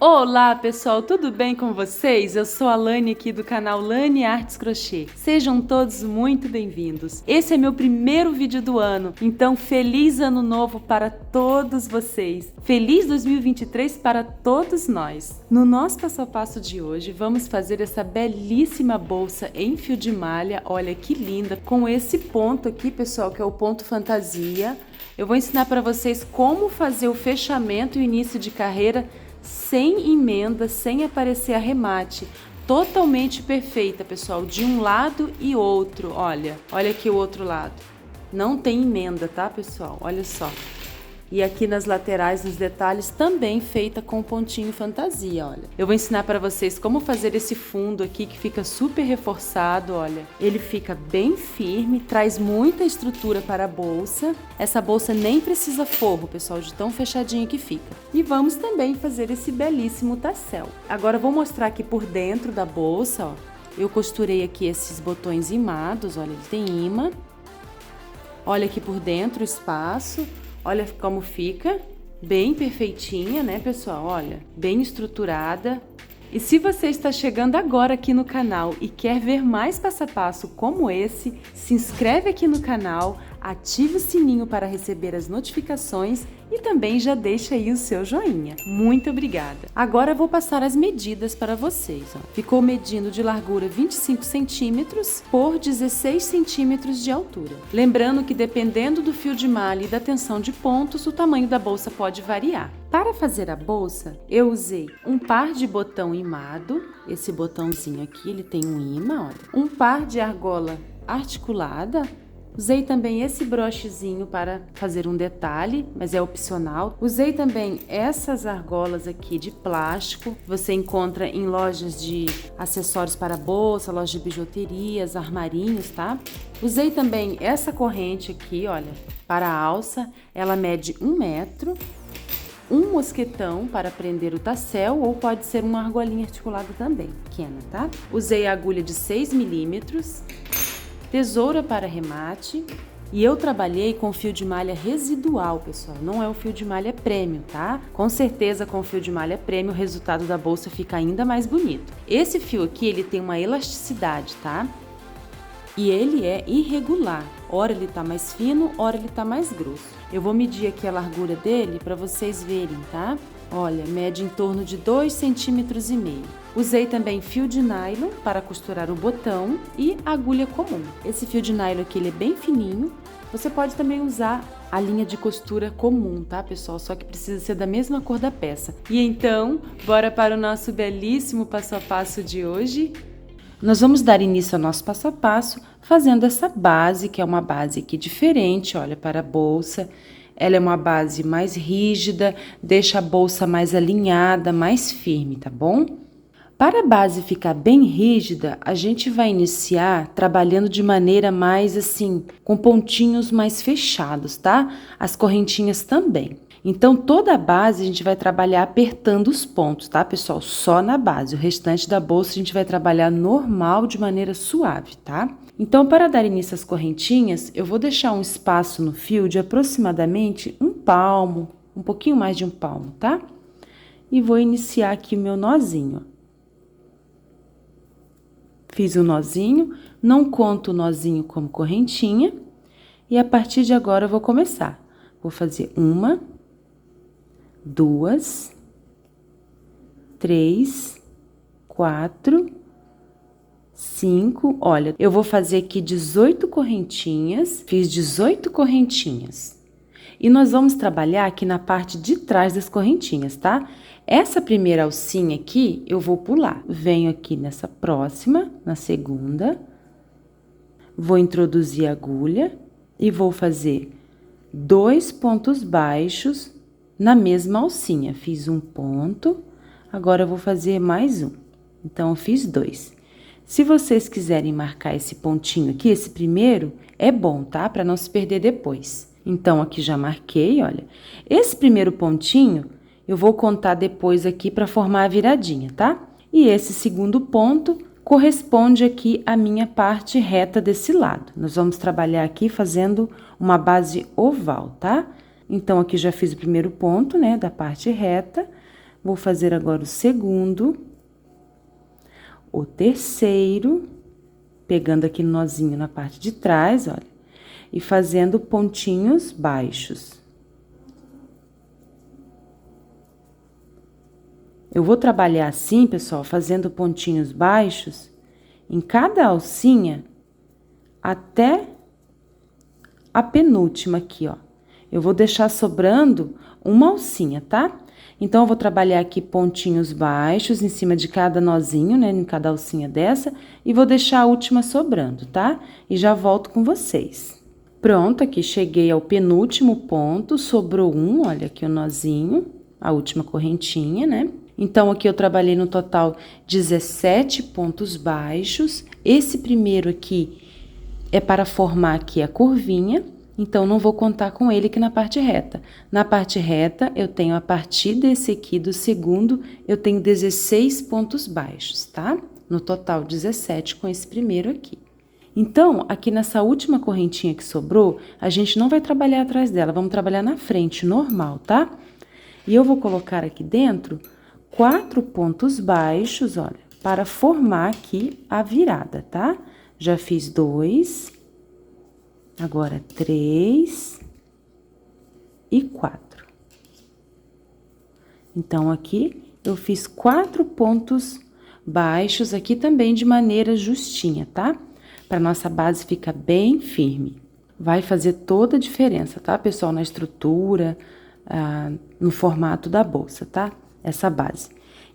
Olá pessoal, tudo bem com vocês? Eu sou a Lani aqui do canal Lani Artes Crochê. Sejam todos muito bem-vindos. Esse é meu primeiro vídeo do ano, então feliz ano novo para todos vocês. Feliz 2023 para todos nós. No nosso passo a passo de hoje, vamos fazer essa belíssima bolsa em fio de malha, olha que linda, com esse ponto aqui, pessoal, que é o ponto fantasia. Eu vou ensinar para vocês como fazer o fechamento e o início de carreira sem emenda, sem aparecer arremate, totalmente perfeita, pessoal, de um lado e outro. Olha aqui o outro lado, não tem emenda, tá, pessoal? Olha só. E aqui nas laterais, nos detalhes, também feita com pontinho fantasia, olha. Eu vou ensinar para vocês como fazer esse fundo aqui, que fica super reforçado, olha. Ele fica bem firme, traz muita estrutura para a bolsa. Essa bolsa nem precisa forro, pessoal, de tão fechadinho que fica. E vamos também fazer esse belíssimo tassel. Agora eu vou mostrar aqui por dentro da bolsa, ó. Eu costurei aqui esses botões imados, olha, ele tem imã. Olha aqui por dentro o espaço. Olha como fica, bem perfeitinha, né, pessoal? Olha, bem estruturada. E se você está chegando agora aqui no canal e quer ver mais passo a passo como esse, se inscreve aqui no canal, ative o sininho para receber as notificações e também já deixa aí o seu joinha. Muito obrigada! Agora eu vou passar as medidas para vocês. Ó. Ficou medindo de largura 25 centímetros por 16 centímetros de altura. Lembrando que dependendo do fio de malha e da tensão de pontos, o tamanho da bolsa pode variar. Para fazer a bolsa, eu usei um par de botão imado, esse botãozinho aqui, ele tem um imã, olha. Um par de argola articulada. Usei também esse brochezinho para fazer um detalhe, mas é opcional. Usei também essas argolas aqui de plástico. Você encontra em lojas de acessórios para bolsa, lojas de bijuterias, armarinhos, tá? Usei também essa corrente aqui, olha, para a alça. Ela mede 1 metro. Um mosquetão para prender o tassel ou pode ser uma argolinha articulada também, pequena, tá? Usei a agulha de 6 milímetros. Tesoura para remate, e eu trabalhei com fio de malha residual, pessoal, não é o fio de malha prêmio, tá? Com certeza com fio de malha prêmio o resultado da bolsa fica ainda mais bonito. Esse fio aqui, ele tem uma elasticidade, tá? E ele é irregular, ora ele tá mais fino, ora ele tá mais grosso. Eu vou medir aqui a largura dele para vocês verem, tá? Olha, mede em torno de 2,5 centímetros. Usei também fio de nylon para costurar o botão e agulha comum. Esse fio de nylon aqui, ele é bem fininho. Você pode também usar a linha de costura comum, tá, pessoal? Só que precisa ser da mesma cor da peça. E então, bora para o nosso belíssimo passo a passo de hoje? Nós vamos dar início ao nosso passo a passo fazendo essa base, que é uma base aqui diferente, olha, para a bolsa. Ela é uma base mais rígida, deixa a bolsa mais alinhada, mais firme, tá bom? Para a base ficar bem rígida, a gente vai iniciar trabalhando de maneira mais assim, com pontinhos mais fechados, tá? As correntinhas também. Então, toda a base a gente vai trabalhar apertando os pontos, tá, pessoal? Só na base. O restante da bolsa a gente vai trabalhar normal, de maneira suave, tá? Então, para dar início às correntinhas, eu vou deixar um espaço no fio de aproximadamente 1 palmo, um pouquinho mais de 1 palmo, tá? E vou iniciar aqui o meu nozinho. Fiz o nozinho, não conto o nozinho como correntinha, e a partir de agora eu vou começar. Vou fazer 1, 2, 3, 4, 5, olha, eu vou fazer aqui 18 correntinhas, fiz 18 correntinhas. E nós vamos trabalhar aqui na parte de trás das correntinhas, tá? Essa primeira alcinha aqui, eu vou pular. Venho aqui nessa próxima, na segunda, vou introduzir a agulha e vou fazer 2 pontos baixos na mesma alcinha. Fiz um ponto, agora eu vou fazer mais um. Então, eu fiz 2. Se vocês quiserem marcar esse pontinho aqui, esse primeiro, é bom, tá? Para não se perder depois. Então, aqui já marquei, olha. Esse primeiro pontinho, eu vou contar depois aqui para formar a viradinha, tá? E esse segundo ponto corresponde aqui à minha parte reta desse lado. Nós vamos trabalhar aqui fazendo uma base oval, tá? Então, aqui já fiz o primeiro ponto, né, da parte reta. Vou fazer agora o segundo, o terceiro, pegando aqui no nozinho na parte de trás, olha, e fazendo pontinhos baixos. Eu vou trabalhar assim, pessoal, fazendo pontinhos baixos em cada alcinha até a penúltima aqui, ó. Eu vou deixar sobrando uma alcinha, tá? Então, eu vou trabalhar aqui pontinhos baixos em cima de cada nozinho, né? Em cada alcinha dessa, e vou deixar a última sobrando, tá? E já volto com vocês. Pronto, aqui cheguei ao penúltimo ponto, sobrou um, olha aqui o nozinho, a última correntinha, né? Então, aqui eu trabalhei no total 17 pontos baixos. Esse primeiro aqui é para formar aqui a curvinha. Então, não vou contar com ele aqui na parte reta. Na parte reta, eu tenho a partir desse aqui, do segundo, eu tenho 16 pontos baixos, tá? No total, 17 com esse primeiro aqui. Então, aqui nessa última correntinha que sobrou, a gente não vai trabalhar atrás dela, vamos trabalhar na frente, normal, tá? E eu vou colocar aqui dentro 4 pontos baixos, olha, para formar aqui a virada, tá? Já fiz 2. Agora, 3 e 4. Então, aqui eu fiz 4 pontos baixos aqui também de maneira justinha, tá? Para nossa base ficar bem firme. Vai fazer toda a diferença, tá, pessoal? Na estrutura, no formato da bolsa, tá? Essa base.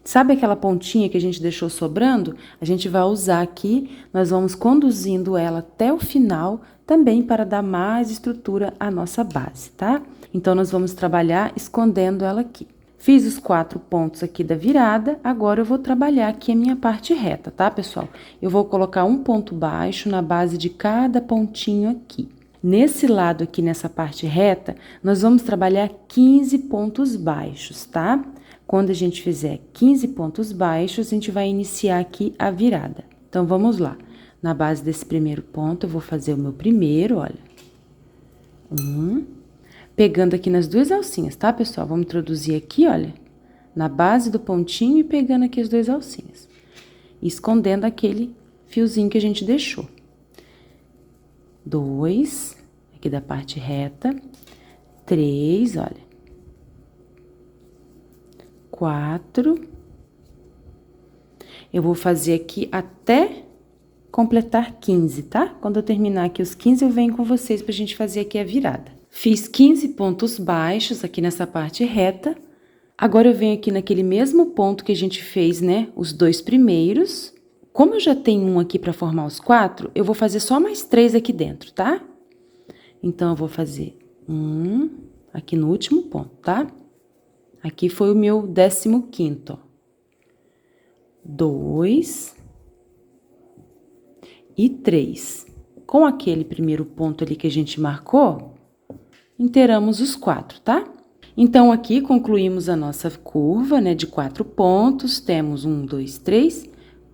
Sabe aquela pontinha que a gente deixou sobrando? A gente vai usar aqui, nós vamos conduzindo ela até o final, também para dar mais estrutura à nossa base, tá? Então, nós vamos trabalhar escondendo ela aqui. Fiz os 4 pontos aqui da virada, agora eu vou trabalhar aqui a minha parte reta, tá, pessoal? Eu vou colocar um ponto baixo na base de cada pontinho aqui. Nesse lado aqui, nessa parte reta, nós vamos trabalhar 15 pontos baixos, tá? Quando a gente fizer 15 pontos baixos, a gente vai iniciar aqui a virada. Então, vamos lá. Na base desse primeiro ponto, eu vou fazer o meu primeiro, olha. Pegando aqui nas 2 alcinhas, tá, pessoal? Vamos introduzir aqui, olha, na base do pontinho e pegando aqui as 2 alcinhas. E escondendo aquele fiozinho que a gente deixou. 2, aqui da parte reta. 3, olha. 4. Eu vou fazer aqui até completar 15, tá? Quando eu terminar aqui os 15, eu venho com vocês pra gente fazer aqui a virada. Fiz 15 pontos baixos aqui nessa parte reta. Agora, eu venho aqui naquele mesmo ponto que a gente fez, né? Os 2 primeiros. Como eu já tenho um aqui pra formar os 4, eu vou fazer só mais 3 aqui dentro, tá? Então, eu vou fazer aqui no último ponto, tá? Aqui foi o meu 15º, ó. 2 e 3. Com aquele primeiro ponto ali que a gente marcou, inteiramos os 4, tá? Então, aqui concluímos a nossa curva, né, de 4 pontos. Temos 1, 2, 3,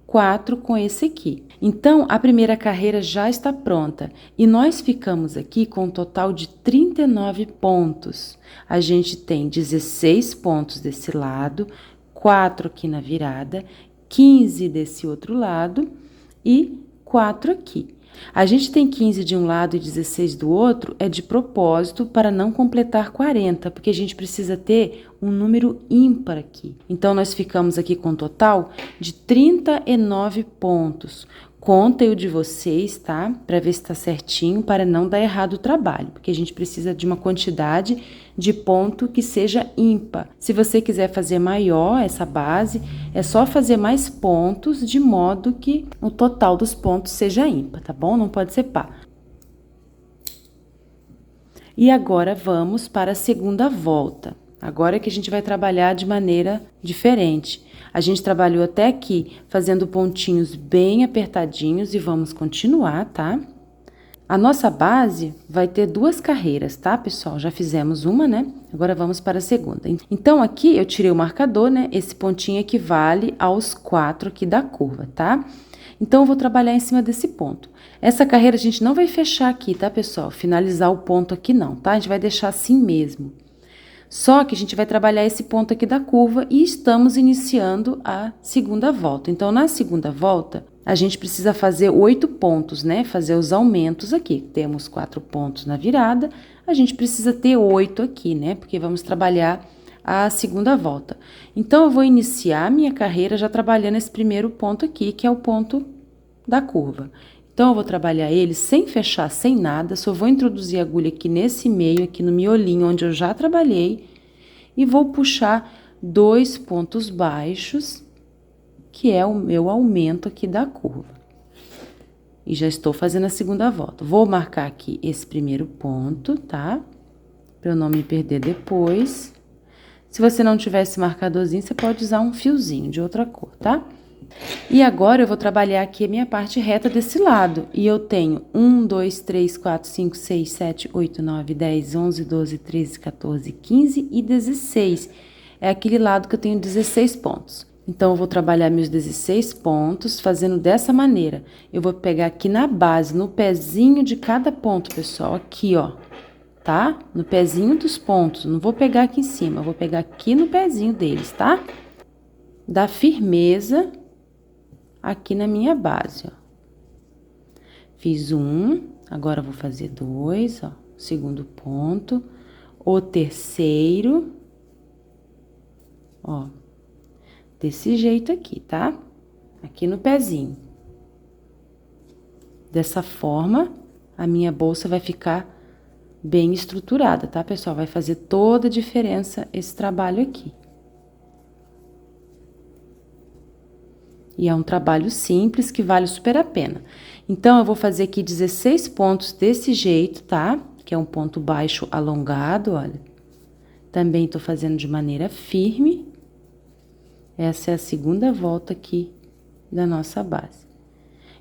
4 com esse aqui. Então, a primeira carreira já está pronta e nós ficamos aqui com um total de 39 pontos. A gente tem 16 pontos desse lado, 4 aqui na virada, 15 desse outro lado e 4 aqui. A gente tem 15 de um lado e 16 do outro, é de propósito para não completar 40, porque a gente precisa ter um número ímpar aqui. Então, nós ficamos aqui com um total de 39 pontos. Contem o de vocês, tá? Para ver se tá certinho, para não dar errado o trabalho, porque a gente precisa de uma quantidade de ponto que seja ímpar. Se você quiser fazer maior essa base, é só fazer mais pontos, de modo que o total dos pontos seja ímpar, tá bom? Não pode ser par. E agora, vamos para a segunda volta. Agora que a gente vai trabalhar de maneira diferente. A gente trabalhou até aqui fazendo pontinhos bem apertadinhos e vamos continuar, tá? A nossa base vai ter 2 carreiras, tá, pessoal? Já fizemos uma, né? Agora vamos para a segunda. Então, aqui eu tirei o marcador, né? Esse pontinho equivale aos 4 aqui da curva, tá? Então, eu vou trabalhar em cima desse ponto. Essa carreira a gente não vai fechar aqui, tá, pessoal? Finalizar o ponto aqui não, tá? A gente vai deixar assim mesmo. Só que a gente vai trabalhar esse ponto aqui da curva e estamos iniciando a segunda volta. Então, na segunda volta, a gente precisa fazer 8 pontos, né? Fazer os aumentos aqui. Temos 4 pontos na virada, a gente precisa ter 8 aqui, né? Porque vamos trabalhar a segunda volta. Então, eu vou iniciar a minha carreira já trabalhando esse primeiro ponto aqui, que é o ponto da curva. Então, eu vou trabalhar ele sem fechar, sem nada, só vou introduzir a agulha aqui nesse meio, aqui no miolinho, onde eu já trabalhei, e vou puxar 2 pontos baixos, que é o meu aumento aqui da curva. E já estou fazendo a segunda volta. Vou marcar aqui esse primeiro ponto, tá? Para eu não me perder depois. Se você não tiver esse marcadorzinho, você pode usar um fiozinho de outra cor, tá? E agora, eu vou trabalhar aqui a minha parte reta desse lado. E eu tenho 1, 2, 3, 4, 5, 6, 7, 8, 9, 10, 11, 12, 13, 14, 15 e 16. É aquele lado que eu tenho 16 pontos. Então, eu vou trabalhar meus 16 pontos fazendo dessa maneira. Eu vou pegar aqui na base, no pezinho de cada ponto, pessoal. Aqui, ó, tá? No pezinho dos pontos. Não vou pegar aqui em cima, eu vou pegar aqui no pezinho deles, tá? Dá firmeza aqui na minha base, ó. Fiz um, agora vou fazer 2, ó, segundo ponto, o terceiro, ó, desse jeito aqui, tá? Aqui no pezinho. Dessa forma, a minha bolsa vai ficar bem estruturada, tá, pessoal? Vai fazer toda a diferença esse trabalho aqui. E é um trabalho simples que vale super a pena. Então, eu vou fazer aqui 16 pontos desse jeito, tá? Que é um ponto baixo alongado, olha. Também tô fazendo de maneira firme. Essa é a segunda volta aqui da nossa base.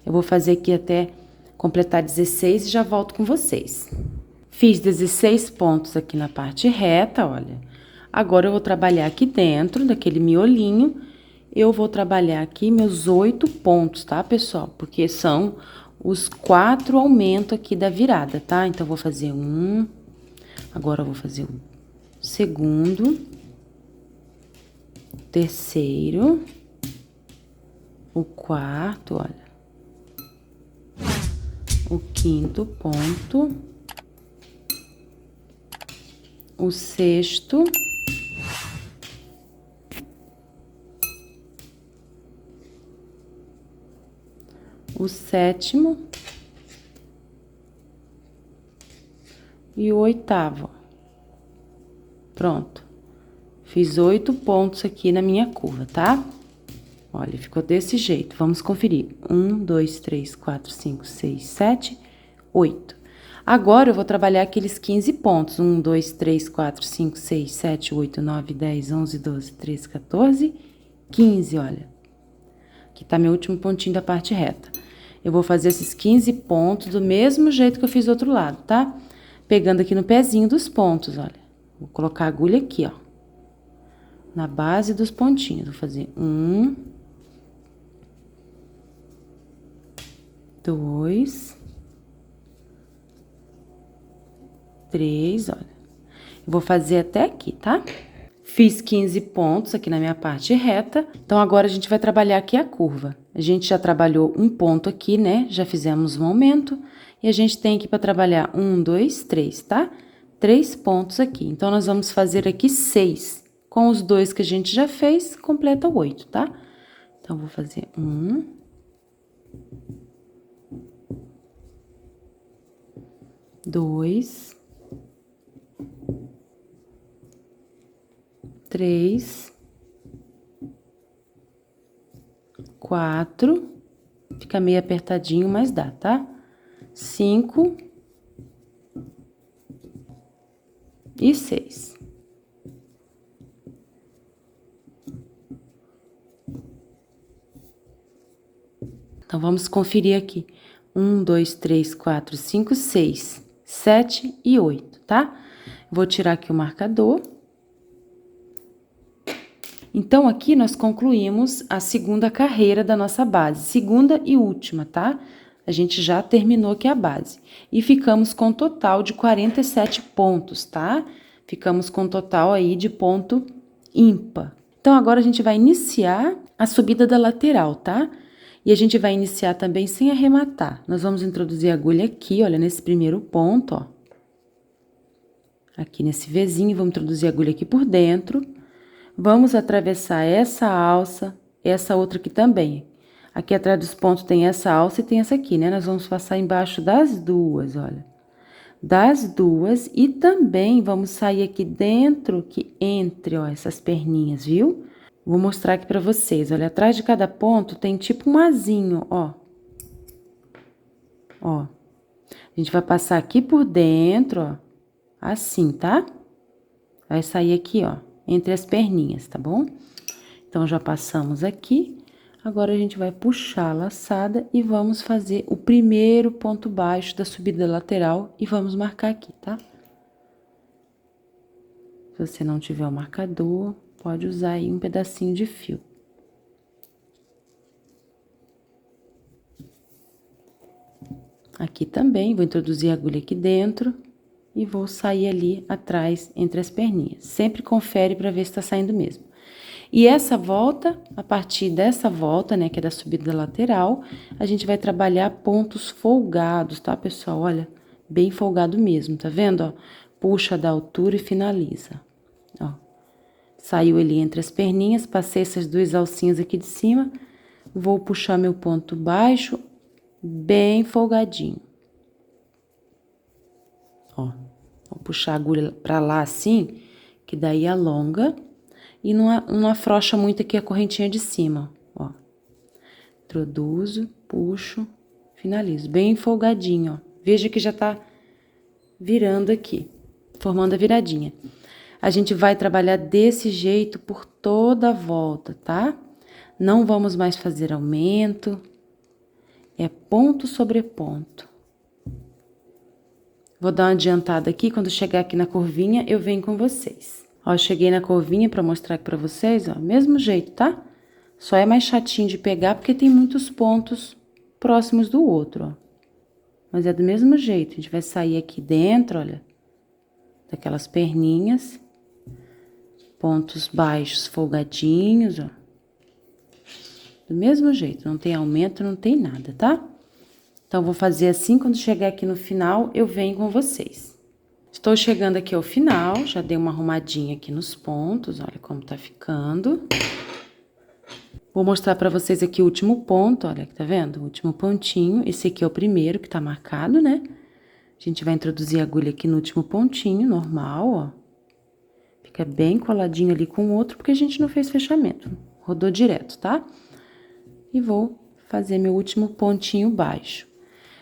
Eu vou fazer aqui até completar 16 e já volto com vocês. Fiz 16 pontos aqui na parte reta, olha. Agora, eu vou trabalhar aqui dentro daquele miolinho. Eu vou trabalhar aqui meus 8 pontos, tá, pessoal? Porque são os 4 aumentos aqui da virada, tá? Então, eu vou fazer um, agora eu vou fazer o segundo, terceiro, o quarto, olha, o quinto ponto, o sexto, o sétimo e o oitavo. Pronto. Fiz 8 pontos aqui na minha curva, tá? Olha, ficou desse jeito. Vamos conferir. 1, 2, 3, 4, 5, 6, 7, 8. Agora, eu vou trabalhar aqueles 15 pontos. 1, 2, 3, 4, 5, 6, 7, 8, 9, 10, 11, 12, 13, 14, 15, olha. Aqui tá meu último pontinho da parte reta. Eu vou fazer esses 15 pontos do mesmo jeito que eu fiz do outro lado, tá? Pegando aqui no pezinho dos pontos, olha. Vou colocar a agulha aqui, ó. Na base dos pontinhos. Vou fazer 1, 2, 3, olha. Eu vou fazer até aqui, tá? Fiz 15 pontos aqui na minha parte reta. Então, agora a gente vai trabalhar aqui a curva. A gente já trabalhou um ponto aqui, né? Já fizemos um aumento. E a gente tem aqui para trabalhar 1, 2, 3, tá? 3 pontos aqui. Então, nós vamos fazer aqui 6. Com os 2 que a gente já fez, completa 8, tá? Então, vou fazer 1, 2, 3, 4, fica meio apertadinho, mas dá, tá? 5 e 6. Então, vamos conferir aqui. 1, 2, 3, 4, 5, 6, 7 e 8, tá? Vou tirar aqui o marcador. Então, aqui nós concluímos a segunda carreira da nossa base, segunda e última, tá? A gente já terminou aqui a base. E ficamos com um total de 47 pontos, tá? Ficamos com um total aí de ponto ímpar. Então, agora a gente vai iniciar a subida da lateral, tá? E a gente vai iniciar também sem arrematar. Nós vamos introduzir a agulha aqui, olha, nesse primeiro ponto, ó. Aqui nesse Vzinho, vamos introduzir a agulha aqui por dentro. Vamos atravessar essa alça, essa outra aqui também. Aqui atrás dos pontos tem essa alça e tem essa aqui, né? Nós vamos passar embaixo das duas, olha. Das duas e também vamos sair aqui dentro, que entre, ó, essas perninhas, viu? Vou mostrar aqui pra vocês, olha, atrás de cada ponto tem tipo um azinho, ó. Ó. A gente vai passar aqui por dentro, ó, assim, tá? Vai sair aqui, ó, entre as perninhas, tá bom? Então, já passamos aqui. Agora, a gente vai puxar a laçada e vamos fazer o primeiro ponto baixo da subida lateral e vamos marcar aqui, tá? Se você não tiver o marcador, pode usar aí um pedacinho de fio. Aqui também, vou introduzir a agulha aqui dentro e vou sair ali atrás entre as perninhas. Sempre confere para ver se tá saindo mesmo. E essa volta, a partir dessa volta, né, que é da subida lateral, a gente vai trabalhar pontos folgados, tá, pessoal? Olha, bem folgado mesmo, tá vendo, ó? Puxa da altura e finaliza, ó. Saiu ali entre as perninhas, passei essas duas alcinhas aqui de cima, vou puxar meu ponto baixo bem folgadinho. Ó, vou puxar a agulha pra lá assim, que daí alonga. E não afrouxa muito aqui a correntinha de cima, ó. Introduzo, puxo, finalizo. Bem folgadinho, ó. Veja que já tá virando aqui, formando a viradinha. A gente vai trabalhar desse jeito por toda a volta, tá? Não vamos mais fazer aumento. É ponto sobre ponto. Vou dar uma adiantada aqui, quando chegar aqui na curvinha, eu venho com vocês. Ó, cheguei na curvinha pra mostrar aqui pra vocês, ó, mesmo jeito, tá? Só é mais chatinho de pegar porque tem muitos pontos próximos do outro, ó. Mas é do mesmo jeito, a gente vai sair aqui dentro, olha, daquelas perninhas, pontos baixos folgadinhos, ó. Do mesmo jeito, não tem aumento, não tem nada, tá? Então, vou fazer assim, quando chegar aqui no final, eu venho com vocês. Estou chegando aqui ao final, já dei uma arrumadinha aqui nos pontos, olha como tá ficando. Vou mostrar pra vocês aqui o último ponto, olha, tá vendo? O último pontinho, esse aqui é o primeiro que tá marcado, né? A gente vai introduzir a agulha aqui no último pontinho, normal, ó. Fica bem coladinho ali com o outro, porque a gente não fez fechamento. Rodou direto, tá? E vou fazer meu último pontinho baixo.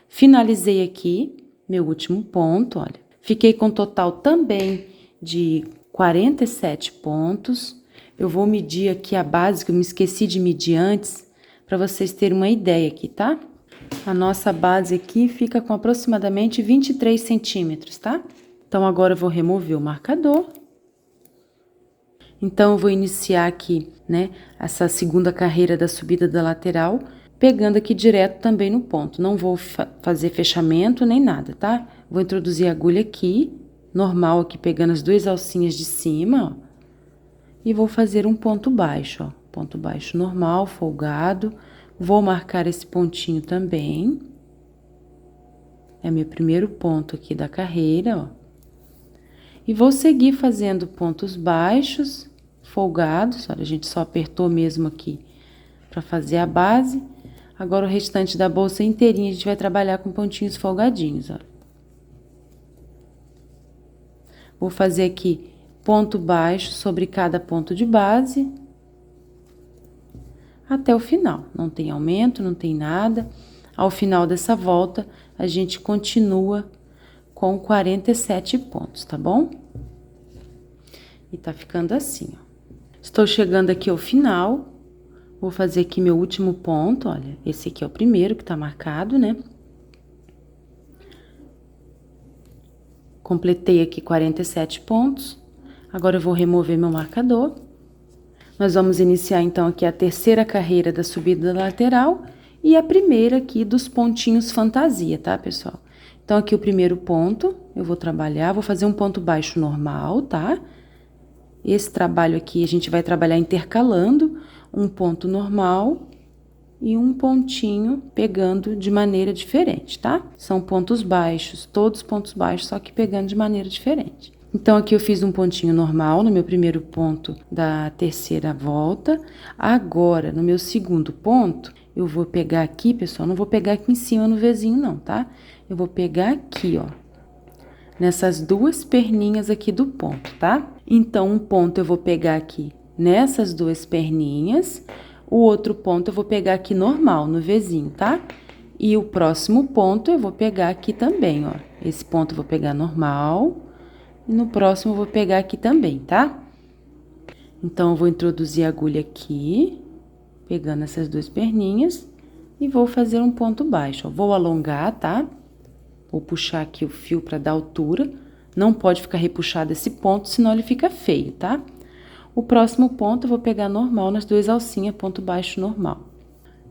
Finalizei aqui meu último ponto, olha. Fiquei com total também de 47 pontos. Eu vou medir aqui a base, que eu me esqueci de medir antes, para vocês terem uma ideia aqui, tá? A nossa base aqui fica com aproximadamente 23 centímetros, tá? Então, agora eu vou remover o marcador. Então, eu vou iniciar aqui, né, essa segunda carreira da subida da lateral, pegando aqui direto também no ponto. Não vou fazer fechamento nem nada, tá? Vou introduzir a agulha aqui, normal aqui, pegando as duas alcinhas de cima, ó. E vou fazer um ponto baixo, ó. Ponto baixo normal, folgado. Vou marcar esse pontinho também. É meu primeiro ponto aqui da carreira, ó. E vou seguir fazendo pontos baixos, folgados. Olha, a gente só apertou mesmo aqui pra fazer a base. Agora, o restante da bolsa inteirinha, a gente vai trabalhar com pontinhos folgadinhos, ó. Vou fazer aqui ponto baixo sobre cada ponto de base, até o final. Não tem aumento, não tem nada. Ao final dessa volta, a gente continua com 47 pontos, tá bom? E tá ficando assim, ó. Estou chegando aqui ao final. Vou fazer aqui meu último ponto, olha. Esse aqui é o primeiro que tá marcado, né? Completei aqui 47 pontos. Agora, eu vou remover meu marcador. Nós vamos iniciar, então, aqui a terceira carreira da subida lateral e a primeira aqui dos pontinhos fantasia, tá, pessoal? Então, aqui o primeiro ponto, eu vou trabalhar, vou fazer um ponto baixo normal, tá? Esse trabalho aqui, a gente vai trabalhar intercalando um ponto normal e um pontinho pegando de maneira diferente, tá? São pontos baixos, todos pontos baixos, só que pegando de maneira diferente. Então, aqui eu fiz um pontinho normal no meu primeiro ponto da terceira volta. Agora, no meu segundo ponto, eu vou pegar aqui, pessoal, não vou pegar aqui em cima no Vzinho não, tá? Eu vou pegar aqui, ó, nessas duas perninhas aqui do ponto, tá? Então, um ponto eu vou pegar aqui nessas duas perninhas, o outro ponto eu vou pegar aqui normal, no Vzinho, tá? E o próximo ponto eu vou pegar aqui também, ó. Esse ponto eu vou pegar normal, e no próximo eu vou pegar aqui também, tá? Então, eu vou introduzir a agulha aqui, pegando essas duas perninhas, e vou fazer um ponto baixo, ó. Vou alongar, tá? Vou puxar aqui o fio para dar altura. Não pode ficar repuxado esse ponto, senão ele fica feio, tá? O próximo ponto eu vou pegar normal nas duas alcinhas, ponto baixo normal.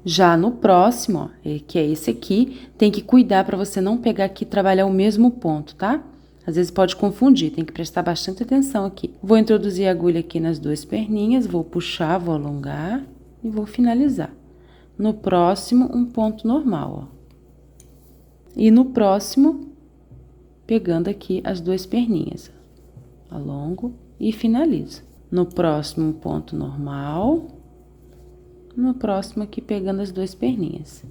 Já no próximo, ó, que é esse aqui, tem que cuidar para você não pegar aqui e trabalhar o mesmo ponto, tá? Às vezes pode confundir, tem que prestar bastante atenção aqui. Vou introduzir a agulha aqui nas duas perninhas, vou puxar, vou alongar e vou finalizar. No próximo, um ponto normal, ó. E no próximo, pegando aqui as duas perninhas. Alongo e finalizo. No próximo, um ponto normal. No próximo aqui, pegando as duas perninhas.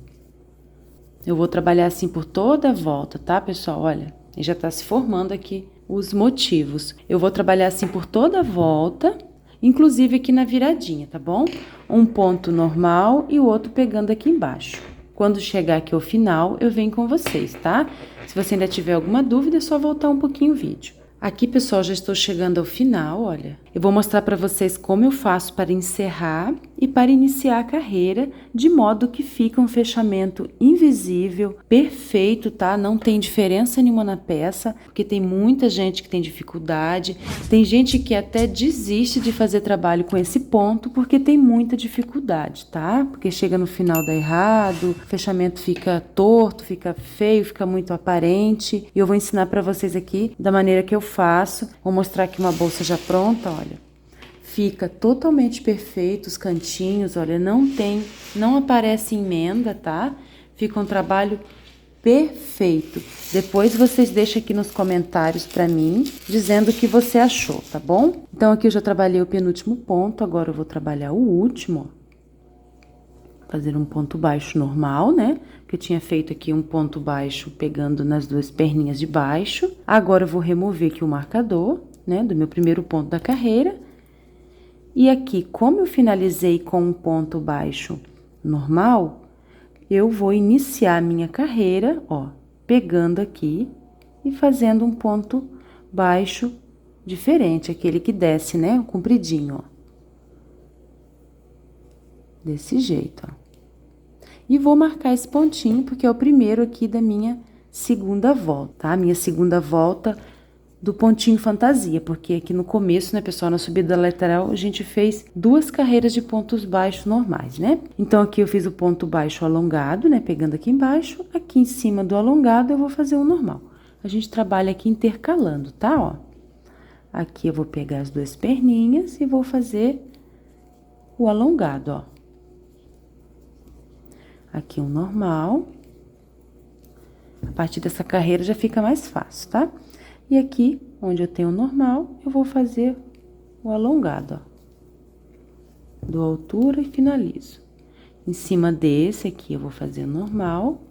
Eu vou trabalhar assim por toda a volta, tá, pessoal? Olha, já tá se formando aqui os motivos. Eu vou trabalhar assim por toda a volta, inclusive aqui na viradinha, tá bom? Um ponto normal e o outro pegando aqui embaixo. Quando chegar aqui ao final, eu venho com vocês, tá? Se você ainda tiver alguma dúvida, é só voltar um pouquinho o vídeo. Aqui, pessoal, já estou chegando ao final, olha. Eu vou mostrar para vocês como eu faço para encerrar e para iniciar a carreira, de modo que fica um fechamento invisível, perfeito, tá? Não tem diferença nenhuma na peça, porque tem muita gente que tem dificuldade, tem gente que até desiste de fazer trabalho com esse ponto, porque tem muita dificuldade, tá? Porque chega no final dá errado, o fechamento fica torto, fica feio, fica muito aparente. E eu vou ensinar para vocês aqui da maneira que eu faço. Vou mostrar aqui uma bolsa já pronta, olha. Fica totalmente perfeito os cantinhos, olha, não aparece emenda, tá? Fica um trabalho perfeito. Depois vocês deixam aqui nos comentários pra mim, dizendo o que você achou, tá bom? Então, aqui eu já trabalhei o penúltimo ponto, agora eu vou trabalhar o último, ó. Fazer um ponto baixo normal, né? Que eu tinha feito aqui um ponto baixo pegando nas duas perninhas de baixo. Agora eu vou remover aqui o marcador, né? Do meu primeiro ponto da carreira. E aqui, como eu finalizei com um ponto baixo normal, eu vou iniciar a minha carreira, ó, pegando aqui e fazendo um ponto baixo diferente, aquele que desce, né, o compridinho, ó. Desse jeito, ó. E vou marcar esse pontinho, porque é o primeiro aqui da minha segunda volta, tá? Minha segunda volta do pontinho fantasia, porque aqui no começo, né, pessoal, na subida lateral, a gente fez duas carreiras de pontos baixos normais, né? Então, aqui eu fiz o ponto baixo alongado, né, pegando aqui embaixo, aqui em cima do alongado eu vou fazer o normal. A gente trabalha aqui intercalando, tá, ó? Aqui eu vou pegar as duas perninhas e vou fazer o alongado, ó. Aqui um normal. A partir dessa carreira já fica mais fácil, tá? E aqui, onde eu tenho o normal, eu vou fazer o alongado, ó. Dou altura e finalizo. Em cima desse aqui, eu vou fazer o normal.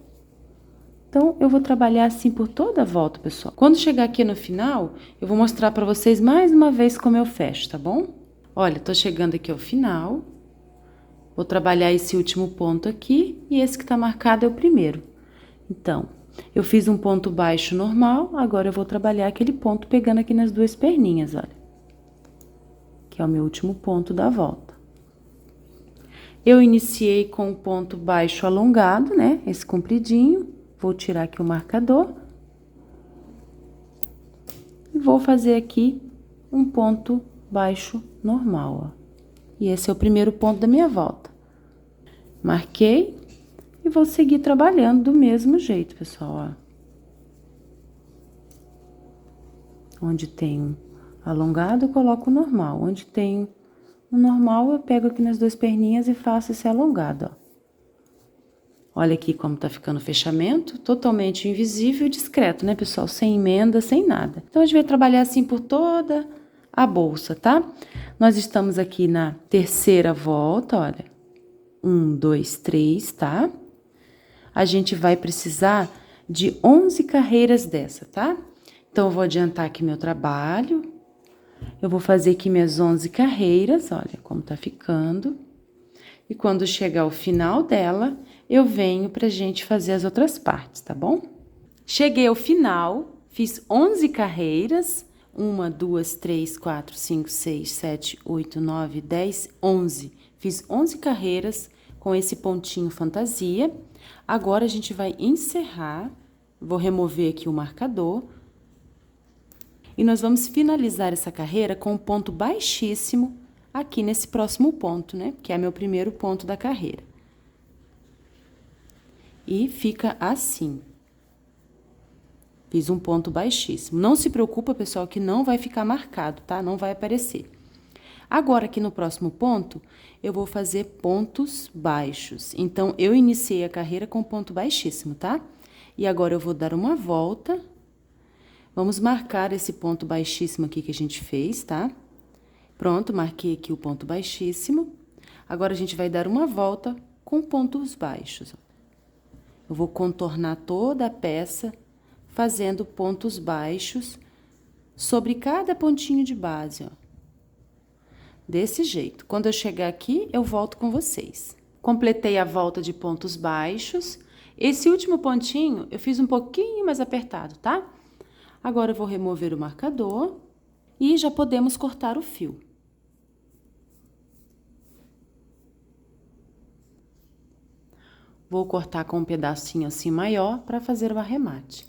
Então, eu vou trabalhar assim por toda a volta, pessoal. Quando chegar aqui no final, eu vou mostrar pra vocês mais uma vez como eu fecho, tá bom? Olha, tô chegando aqui ao final. Vou trabalhar esse último ponto aqui e esse que tá marcado é o primeiro. Então, eu fiz um ponto baixo normal, agora eu vou trabalhar aquele ponto pegando aqui nas duas perninhas, olha. Que é o meu último ponto da volta. Eu iniciei com o ponto baixo alongado, né? Esse compridinho. Vou tirar aqui o marcador. E vou fazer aqui um ponto baixo normal, ó. E esse é o primeiro ponto da minha volta. Marquei. E vou seguir trabalhando do mesmo jeito, pessoal, ó. Onde tem um alongado, eu coloco o normal. Onde tem o normal, eu pego aqui nas duas perninhas e faço esse alongado, ó. Olha aqui como tá ficando o fechamento, totalmente invisível e discreto, né, pessoal? Sem emenda, sem nada. Então, a gente vai trabalhar assim por toda a bolsa, tá? Nós estamos aqui na terceira volta, olha. 1, 2, 3, tá? A gente vai precisar de 11 carreiras dessa, tá? Então, eu vou adiantar aqui meu trabalho. Eu vou fazer aqui minhas 11 carreiras, olha como tá ficando. E quando chegar ao final dela, eu venho pra gente fazer as outras partes, tá bom? Cheguei ao final, fiz 11 carreiras. 1, 2, 3, 4, 5, 6, 7, 8, 9, 10, 11. Fiz 11 carreiras com esse pontinho fantasia. Agora, a gente vai encerrar. Vou remover aqui o marcador. E nós vamos finalizar essa carreira com um ponto baixíssimo aqui nesse próximo ponto, né? Que é meu primeiro ponto da carreira. E fica assim. Fiz um ponto baixíssimo. Não se preocupa, pessoal, que não vai ficar marcado, tá? Não vai aparecer. Agora, aqui no próximo ponto, eu vou fazer pontos baixos. Então, eu iniciei a carreira com ponto baixíssimo, tá? E agora, eu vou dar uma volta. Vamos marcar esse ponto baixíssimo aqui que a gente fez, tá? Pronto, marquei aqui o ponto baixíssimo. Agora, a gente vai dar uma volta com pontos baixos. Eu vou contornar toda a peça, fazendo pontos baixos sobre cada pontinho de base, ó. Desse jeito. Quando eu chegar aqui, eu volto com vocês. Completei a volta de pontos baixos. Esse último pontinho, eu fiz um pouquinho mais apertado, tá? Agora, eu vou remover o marcador e já podemos cortar o fio. Vou cortar com um pedacinho assim maior para fazer o arremate.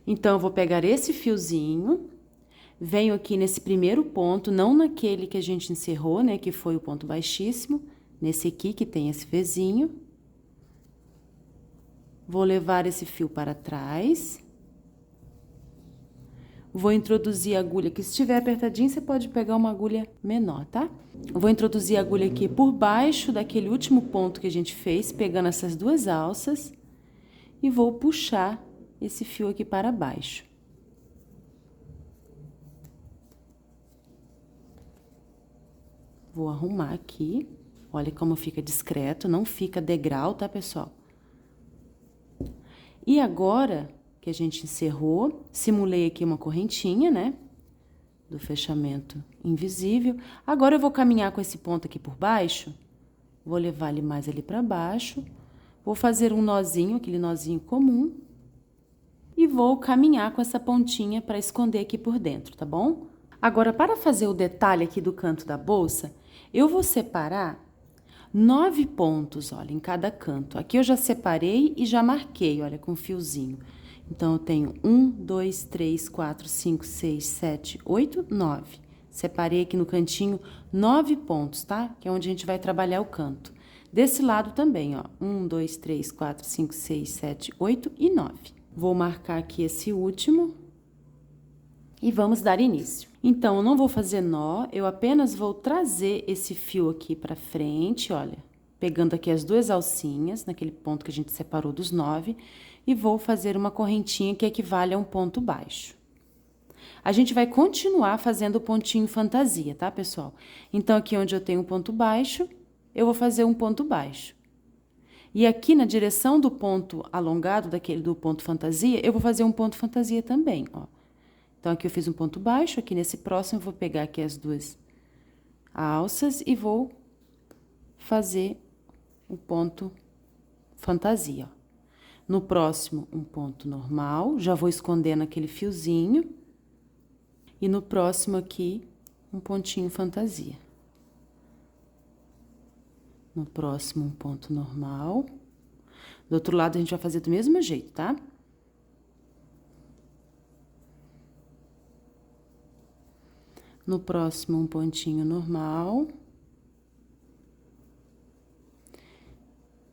Então, eu vou pegar esse fiozinho, venho aqui nesse primeiro ponto, não naquele que a gente encerrou, né, que foi o ponto baixíssimo, nesse aqui que tem esse vezinho. Vou levar esse fio para trás. Vou introduzir a agulha, que se estiver apertadinho, você pode pegar uma agulha menor, tá? Vou introduzir a agulha aqui por baixo daquele último ponto que a gente fez, pegando essas duas alças, e vou puxar esse fio aqui para baixo. Vou arrumar aqui. Olha como fica discreto, não fica degrau, tá, pessoal? E agora que a gente encerrou, simulei aqui uma correntinha, né? Do fechamento invisível. Agora, eu vou caminhar com esse ponto aqui por baixo. Vou levar ele mais ali para baixo. Vou fazer um nozinho, aquele nozinho comum. E vou caminhar com essa pontinha para esconder aqui por dentro, tá bom? Agora, para fazer o detalhe aqui do canto da bolsa, eu vou separar 9 pontos, olha, em cada canto. Aqui eu já separei e já marquei, olha, com fiozinho. Então, eu tenho 1, 2, 3, 4, 5, 6, 7, 8, 9. Separei aqui no cantinho 9 pontos, tá? Que é onde a gente vai trabalhar o canto. Desse lado também, ó, 1, 2, 3, 4, 5, 6, 7, 8 e 9. Vou marcar aqui esse último e vamos dar início. Então, eu não vou fazer nó, eu apenas vou trazer esse fio aqui pra frente, olha, pegando aqui as duas alcinhas, naquele ponto que a gente separou dos 9, e vou fazer uma correntinha que equivale a um ponto baixo. A gente vai continuar fazendo o pontinho fantasia, tá, pessoal? Então, aqui onde eu tenho um ponto baixo, eu vou fazer um ponto baixo. E aqui na direção do ponto alongado, do ponto fantasia, eu vou fazer um ponto fantasia também, ó. Então, aqui eu fiz um ponto baixo, aqui nesse próximo eu vou pegar aqui as duas alças e vou fazer o ponto fantasia, ó. No próximo, um ponto normal, já vou escondendo aquele fiozinho. E no próximo aqui, um pontinho fantasia. No próximo, um ponto normal. Do outro lado, a gente vai fazer do mesmo jeito, tá? No próximo, um pontinho normal.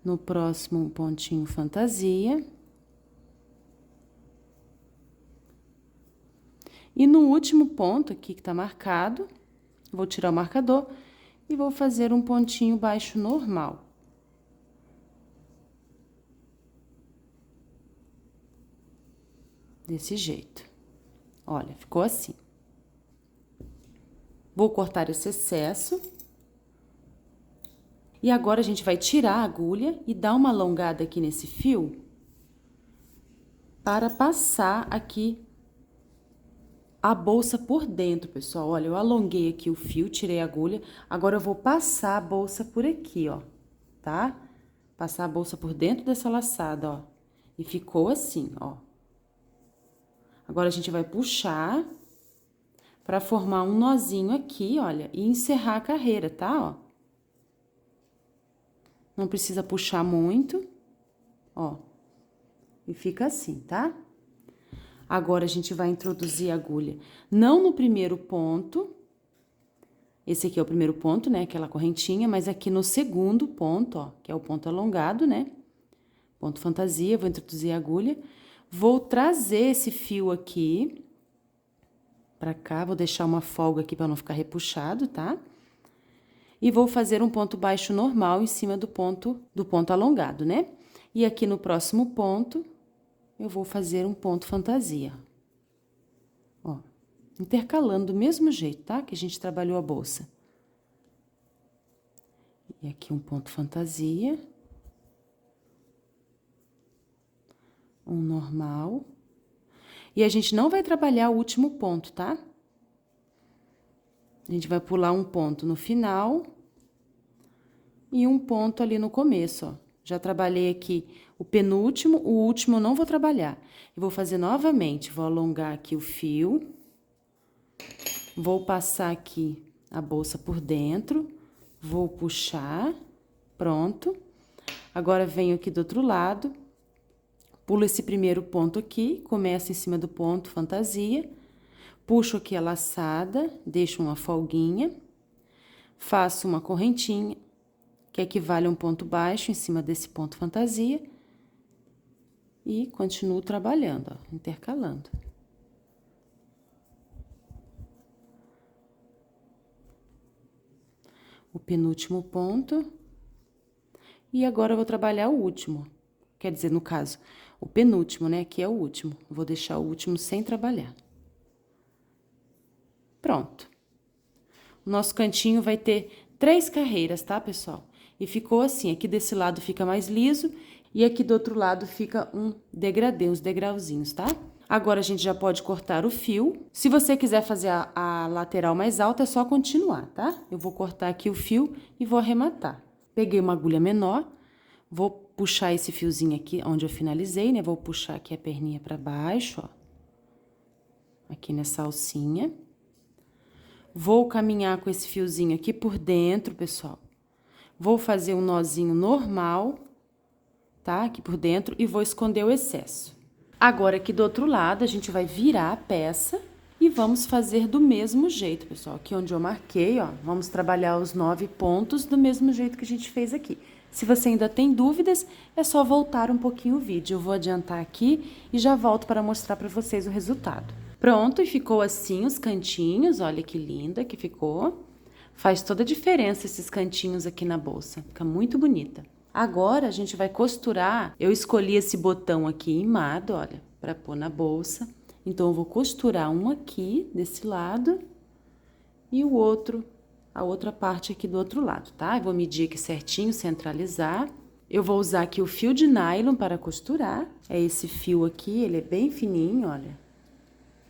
No próximo, um pontinho fantasia. E no último ponto aqui que tá marcado, vou tirar o marcador e vou fazer um pontinho baixo normal. Desse jeito. Olha, ficou assim. Vou cortar esse excesso. E agora a gente vai tirar a agulha e dar uma alongada aqui nesse fio para passar aqui a bolsa por dentro, pessoal. Olha, eu alonguei aqui o fio, tirei a agulha. Agora eu vou passar a bolsa por aqui, ó, tá? Passar a bolsa por dentro dessa laçada, ó. E ficou assim, ó. Agora a gente vai puxar para formar um nozinho aqui, olha, e encerrar a carreira, tá? Ó. Não precisa puxar muito, ó. E fica assim, tá? Agora, a gente vai introduzir a agulha não no primeiro ponto, esse aqui é o primeiro ponto, né, aquela correntinha, mas aqui no segundo ponto, ó, que é o ponto alongado, né, ponto fantasia, vou introduzir a agulha, vou trazer esse fio aqui pra cá, vou deixar uma folga aqui pra não ficar repuxado, tá? E vou fazer um ponto baixo normal em cima do ponto alongado, né? E aqui no próximo ponto, eu vou fazer um ponto fantasia. Ó, intercalando do mesmo jeito, tá? Que a gente trabalhou a bolsa. E aqui um ponto fantasia. Um normal. E a gente não vai trabalhar o último ponto, tá? A gente vai pular um ponto no final e um ponto ali no começo, ó. Já trabalhei aqui o penúltimo, o último eu não vou trabalhar. Eu vou fazer novamente, vou alongar aqui o fio. Vou passar aqui a bolsa por dentro, vou puxar, pronto. Agora, venho aqui do outro lado, pulo esse primeiro ponto aqui, começo em cima do ponto fantasia, puxo aqui a laçada, deixo uma folguinha, faço uma correntinha, que equivale a um ponto baixo em cima desse ponto fantasia, e continuo trabalhando, ó, intercalando. O penúltimo ponto, e agora eu vou trabalhar o último, quer dizer, no caso, o penúltimo, né, que é o último, vou deixar o último sem trabalhar. Pronto. O nosso cantinho vai ter 3 carreiras, tá, pessoal? E ficou assim, aqui desse lado fica mais liso, e aqui do outro lado fica um degradê, uns degrauzinhos, tá? Agora, a gente já pode cortar o fio. Se você quiser fazer a lateral mais alta, é só continuar, tá? Eu vou cortar aqui o fio e vou arrematar. Peguei uma agulha menor, vou puxar esse fiozinho aqui, onde eu finalizei, né? Vou puxar aqui a perninha pra baixo, ó. Aqui nessa alcinha. Vou caminhar com esse fiozinho aqui por dentro, pessoal. Vou fazer um nozinho normal, tá? Aqui por dentro e vou esconder o excesso. Agora, aqui do outro lado, a gente vai virar a peça e vamos fazer do mesmo jeito, pessoal. Aqui onde eu marquei, ó, vamos trabalhar os 9 pontos do mesmo jeito que a gente fez aqui. Se você ainda tem dúvidas, é só voltar um pouquinho o vídeo. Eu vou adiantar aqui e já volto para mostrar para vocês o resultado. Pronto, e ficou assim os cantinhos, olha que linda que ficou. Faz toda a diferença esses cantinhos aqui na bolsa, fica muito bonita. Agora, a gente vai costurar, eu escolhi esse botão aqui imado, olha, para pôr na bolsa. Então, eu vou costurar um aqui, desse lado, e o outro, a outra parte aqui do outro lado, tá? Eu vou medir aqui certinho, centralizar. Eu vou usar aqui o fio de nylon para costurar, é esse fio aqui, ele é bem fininho, olha.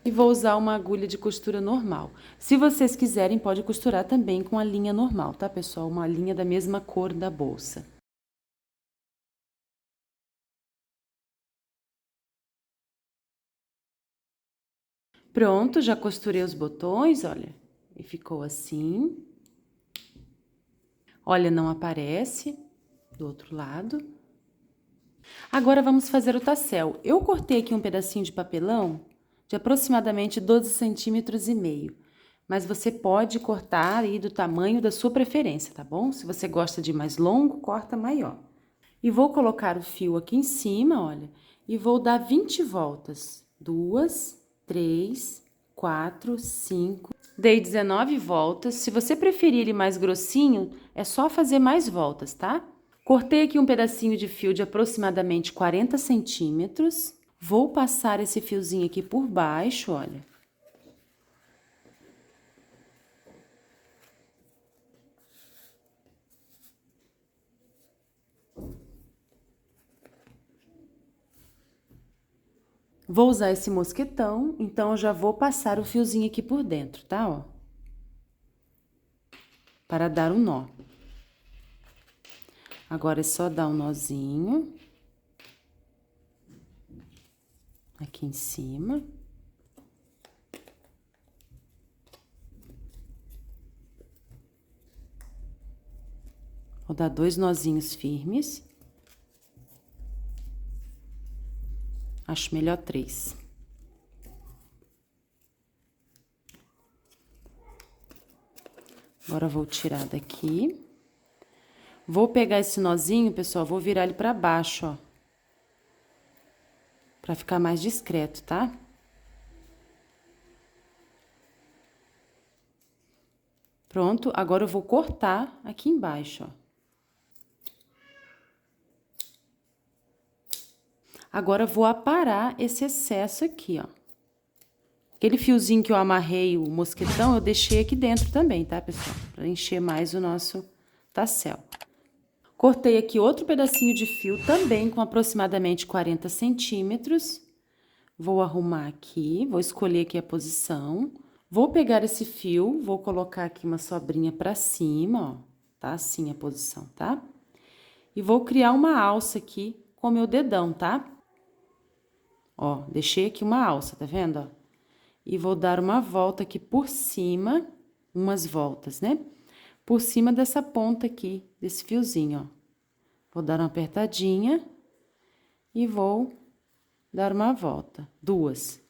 E vou usar uma agulha de costura normal. Se vocês quiserem, pode costurar também com a linha normal, tá, pessoal? Uma linha da mesma cor da bolsa. Pronto, já costurei os botões, olha, e ficou assim. Olha, não aparece do outro lado. Agora, vamos fazer o tassel. Eu cortei aqui um pedacinho de papelão de aproximadamente 12 centímetros e meio. Mas você pode cortar aí do tamanho da sua preferência, tá bom? Se você gosta de mais longo, corta maior. E vou colocar o fio aqui em cima, olha, e vou dar 20 voltas. 2, 3, 4, 5. Dei 19 voltas. Se você preferir ele mais grossinho, é só fazer mais voltas, tá? Cortei aqui um pedacinho de fio de aproximadamente 40 centímetros. Vou passar esse fiozinho aqui por baixo, olha. Vou usar esse mosquetão, então eu já vou passar o fiozinho aqui por dentro, tá? Ó. Para dar um nó. Agora é só dar um nozinho. Aqui em cima. Vou dar 2 nozinhos firmes. Acho melhor 3. Agora, vou tirar daqui. Vou pegar esse nozinho, pessoal, vou virar ele pra baixo, ó. Pra ficar mais discreto, tá? Pronto, agora eu vou cortar aqui embaixo, ó. Agora, eu vou aparar esse excesso aqui, ó. Aquele fiozinho que eu amarrei o mosquetão, eu deixei aqui dentro também, tá, pessoal? Pra encher mais o nosso tassel. Cortei aqui outro pedacinho de fio, também com aproximadamente 40 centímetros. Vou arrumar aqui, vou escolher aqui a posição. Vou pegar esse fio, vou colocar aqui uma sobrinha pra cima, ó. Tá assim a posição, tá? E vou criar uma alça aqui com o meu dedão, tá? Ó, deixei aqui uma alça, tá vendo, ó? E vou dar uma volta aqui por cima, umas voltas, né? Por cima dessa ponta aqui, desse fiozinho, ó. Vou dar uma apertadinha e vou dar uma volta, 2.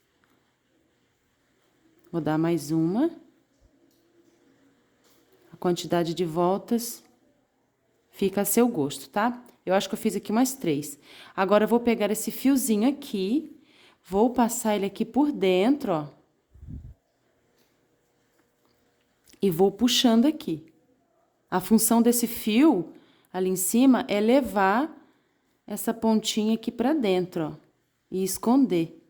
Vou dar mais uma. A quantidade de voltas fica a seu gosto, tá? Eu acho que eu fiz aqui umas 3. Agora, eu vou pegar esse fiozinho aqui, vou passar ele aqui por dentro, ó. E vou puxando aqui. A função desse fio ali em cima é levar essa pontinha aqui pra dentro, ó. E esconder.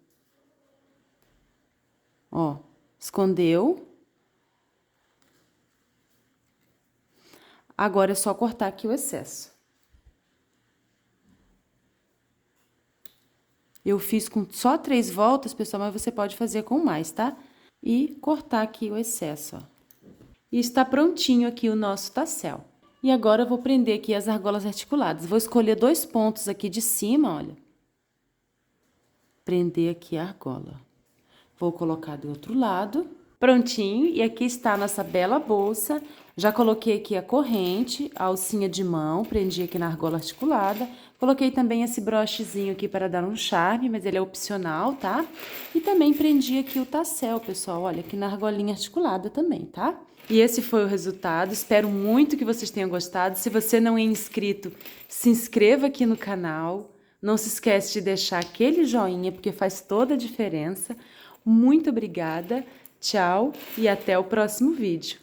Ó, escondeu. Agora é só cortar aqui o excesso. Eu fiz com só 3 voltas, pessoal, mas você pode fazer com mais, tá? E cortar aqui o excesso, ó. E está prontinho aqui o nosso tassel. E agora eu vou prender aqui as argolas articuladas. Vou escolher 2 pontos aqui de cima, olha. Prender aqui a argola. Vou colocar do outro lado. Prontinho, e aqui está a nossa bela bolsa. Já coloquei aqui a corrente, a alcinha de mão, prendi aqui na argola articulada. Coloquei também esse brochezinho aqui para dar um charme, mas ele é opcional, tá? E também prendi aqui o tassel, pessoal, olha, aqui na argolinha articulada também, tá? E esse foi o resultado, espero muito que vocês tenham gostado. Se você não é inscrito, se inscreva aqui no canal. Não se esquece de deixar aquele joinha, porque faz toda a diferença. Muito obrigada, tchau e até o próximo vídeo.